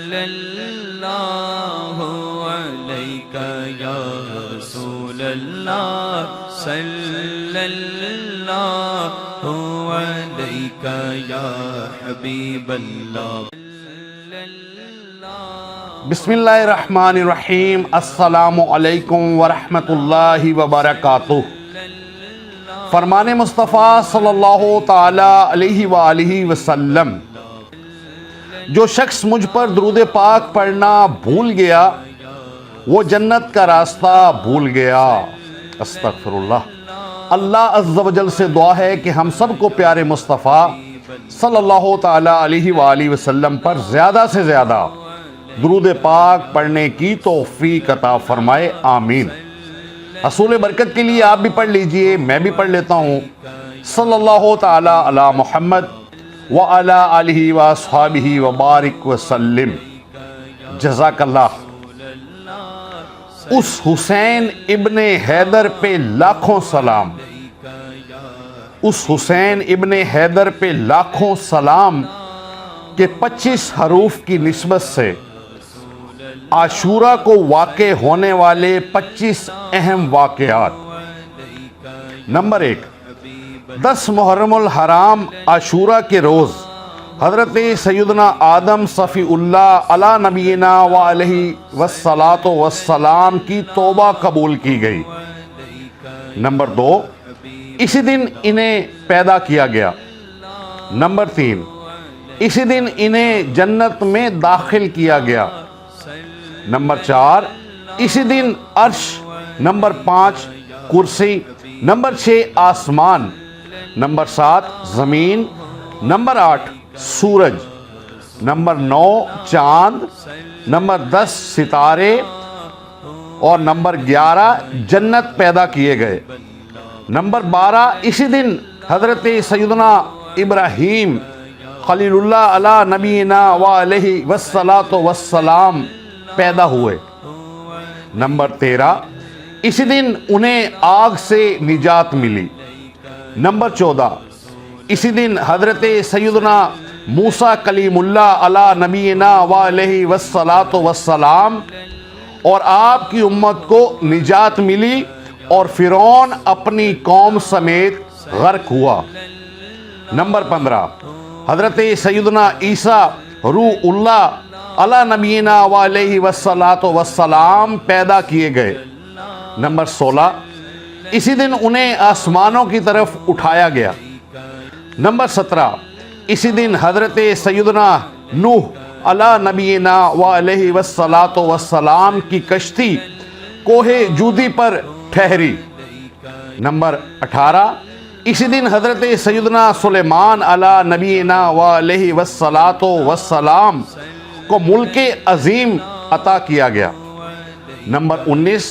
صلی اللہ علیہ یا رسول اللہ صلی اللہ علیہ یا حبیب اللہ۔ بسم اللہ الرحمن الرحیم۔ السلام علیکم ورحمۃ اللہ وبرکاتہ۔ فرمان مصطفیٰ صلی اللہ تعالی علیہ وآلہ وسلم، جو شخص مجھ پر درود پاک پڑھنا بھول گیا وہ جنت کا راستہ بھول گیا۔ استغفر اللہ۔ اللہ عز و جل سے دعا ہے کہ ہم سب کو پیارے مصطفیٰ صلی اللہ تعالی علیہ وآلہ وسلم پر زیادہ سے زیادہ درود پاک پڑھنے کی توفیق عطا فرمائے، آمین۔ حصول برکت کے لیے آپ بھی پڑھ لیجئے، میں بھی پڑھ لیتا ہوں۔ صلی اللہ تعالی علی محمد وعلی آلہ واصحابہ وبارک وسلم۔ جزاک اللہ۔ اس حسین ابن حیدر پہ لاکھوں سلام، اس حسین ابن حیدر پہ لاکھوں سلام کہ 25 حروف کی نسبت سے عاشورہ کو واقع ہونے والے 25 اہم واقعات۔ نمبر 1، 10 محرم الحرام عاشورہ کے روز حضرت سیدنا آدم صفی اللہ علی نبینا وعلیہ والصلاۃ والسلام کی توبہ قبول کی گئی۔ نمبر 2، اسی دن انہیں پیدا کیا گیا۔ نمبر 3، اسی دن انہیں جنت میں داخل کیا گیا۔ نمبر 4، اسی دن عرش۔ نمبر 5، کرسی۔ نمبر 6، آسمان۔ نمبر 7، زمین۔ نمبر 8، سورج۔ نمبر 9، چاند۔ نمبر 10، ستارے۔ اور نمبر 11، جنت پیدا کیے گئے۔ نمبر 12، اسی دن حضرت سیدنا ابراہیم خلیل اللہ علی نبینا وعلیہ والصلاۃ والسلام پیدا ہوئے۔ نمبر 13، اسی دن انہیں آگ سے نجات ملی۔ نمبر 14، اسی دن حضرت سیدنا موسیٰ کلیم اللہ علی نبینا وعلیہ والصلاۃ والسلام اور آپ کی امت کو نجات ملی اور فرعون اپنی قوم سمیت غرق ہوا۔ نمبر 15، حضرت سیدنا عیسیٰ روح اللہ علی نبینا وعلیہ والصلاۃ والسلام پیدا کیے گئے۔ نمبر 16، اسی دن انہیں آسمانوں کی طرف اٹھایا گیا۔ نمبر 17، اسی دن حضرت سیدنا نوح علی نبینا وعلیہ والصلاۃ والسلام کی کشتی کوہ جودی پر ٹھہری۔ نمبر 18، اسی دن حضرت سیدنا سلیمان علی نبینا وعلیہ والصلاۃ والسلام کو ملک عظیم عطا کیا گیا۔ نمبر 19،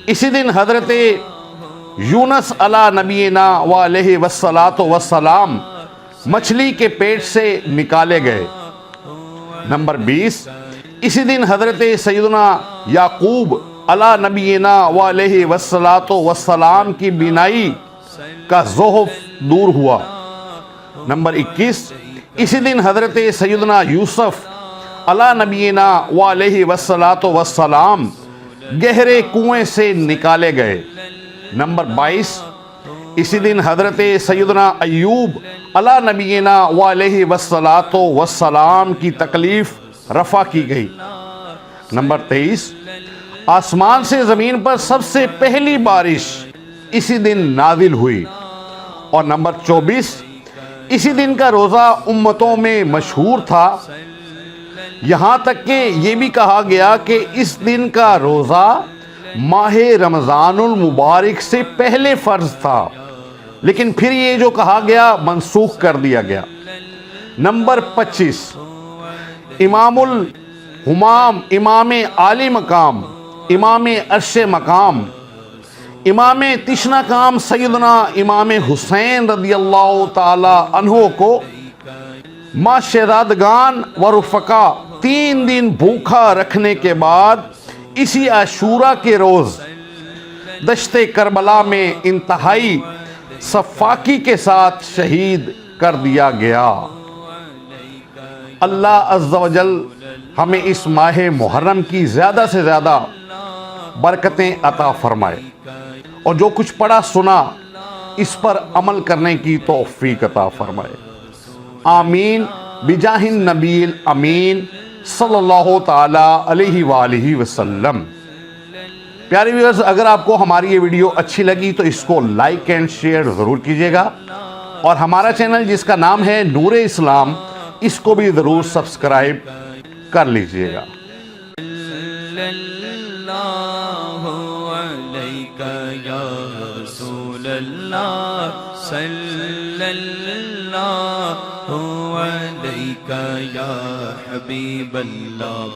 اسی دن حضرت یونس علی نبینا وعلیہ والصلاۃ والسلام مچھلی کے پیٹ سے نکالے گئے۔ نمبر 20، اسی دن حضرت سیدنا یعقوب علی نبینا وعلیہ والصلاۃ والسلام کی بینائی کا ضعف دور ہوا۔ نمبر 21، اسی دن حضرت سیدنا یوسف علی نبینا وعلیہ والصلاۃ والسلام گہرے کنویں سے نکالے گئے۔ نمبر 22، اسی دن حضرت سیدنا ایوب علی نبینا وعلیہ والصلاۃ والسلام کی تکلیف رفع کی گئی۔ نمبر 23، آسمان سے زمین پر سب سے پہلی بارش اسی دن نازل ہوئی۔ اور نمبر 24، اسی دن کا روزہ امتوں میں مشہور تھا، یہاں تک کہ یہ بھی کہا گیا کہ اس دن کا روزہ ماہ رمضان المبارک سے پہلے فرض تھا، لیکن پھر یہ جو کہا گیا منسوخ کر دیا گیا۔ نمبر 25، امام الہمام، امام عالی مقام، امام عرش مقام، امام تشنہ کام سیدنا امام حسین رضی اللہ تعالی عنہ کو ماں شہزادگان و رفقا 3 دن بھوکا رکھنے کے بعد اسی عاشورہ کے روز دشت کربلا میں انتہائی صفاقی کے ساتھ شہید کر دیا گیا۔ اللہ عز و جل ہمیں اس ماہ محرم کی زیادہ سے زیادہ برکتیں عطا فرمائے، اور جو کچھ پڑھا سنا اس پر عمل کرنے کی توفیق عطا فرمائے، آمین بجاہ النبی الامین صلی اللہ تعالی علیہ وآلہ وسلم۔ پیارے ویورز، اگر آپ کو ہماری یہ ویڈیو اچھی لگی تو اس کو لائک اینڈ شیئر ضرور کیجیے گا، اور ہمارا چینل جس کا نام ہے نور اسلام، اس کو بھی ضرور سبسکرائب کر لیجیے گا۔ اللہ علیک یا رسول اللہ، صلی اللہ علیک یا حبیب اللہ۔